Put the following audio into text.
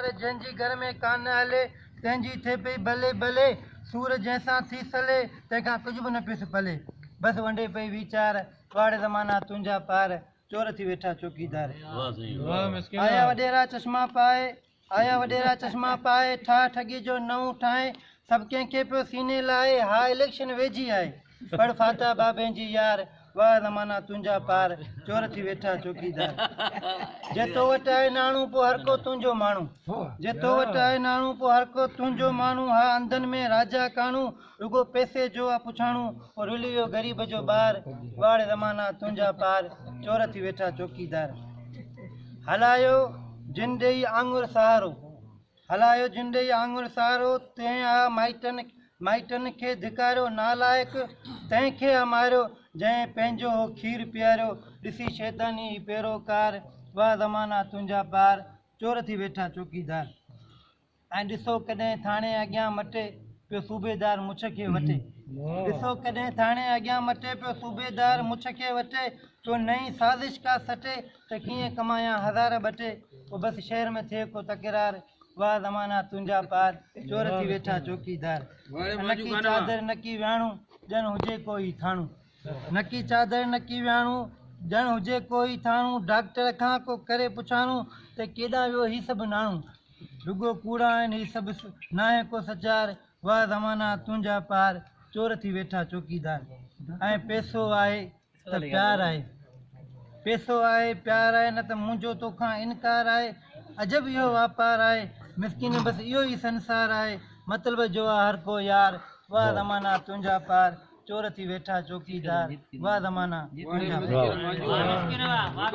पार जंहिंजी घर में कान हले तंहिंजी थिए पई भले भले सूर जंहिंसां थी सले तंहिंखां कुझु बि न पियुसि पले बसि वंडे पई वीचार वाड़ ज़माना तुंहिंजा पार चोर थी वेठा चौकीदार आया वॾेरा चश्मा पाए ठा ठगी जो नऊं ठाहे सभु कंहिंखे पियो सीने लाए हा इलेक्शन वेझी आहे पढ़ फाता बाबे जी यार वाह ज़माना तुंहिंजा पार चोर थी वेठा चौकीदार जेतो वटि आहे नाणू पोइ हर को तुंहिंजो माण्हू जेतो वटि आहे नाणू पोइ हर को तुंहिंजो माण्हू हा अंधनि में राजा काणू रुगो पैसे जो आहे पुछाणू पोइ रुली वियो ग़रीब जो ॿार वाड़ ज़माना तुंहिंजा पार चोर थी वेठा चौकीदार हलायो जिन ॾेई आङुर सहारो हलायो जिन ॾेई आङुर सहारो तंहिं आ माइटनि खे धिकारियो नालाइक तंहिंखे मारियो जंहिं पंहिंजो खीर पीआरियो ॾिसी शैतानी पैरोकार वाह ज़माना तुंहिंजा पार चोर थी वेठा चौकीदार ऐं ॾिसो कॾहिं थाणे अॻियां मटे पियो सूबेदार मुछ खे वठे ॾिसो कॾहिं थाणे अॻियां मटे पियो सूबेदार मुछ खे वठे तो नई साज़िश का सटे त कीअं कमाया हज़ार ॿटे पोइ बसि शहर में थिए को तकरार वाह ज़माना तुंहिंजा पार चोर थी वेठा चौकीदार नकी चादर नकी वियाणू ॼण हुजे कोई थाणू नकी चादर नकी वियाणू ॼण हुजे कोई थाणू डॉक्टर खां को करे पुछाणू त केॾां वियो ही सभु नाणू रुगो कूड़ा आहिनि ही सभु नाहे को सचार वाह ज़माना तुंहिंजा पार चोर थी वेठा चौकीदार ऐं पैसो आहे त प्यार आहे पैसो आहे प्यार आहे न त मुंहिंजो तोखां इनकार आहे अजब इहो वापार आहे मिसकिन बसि इहो ई संसार आहे मतिलब जो आहे हर को यार वाह ज़माना तुंहिंजा पार चोर थी वेठा चौकीदार वाह ज़माना तुंहिंजा पार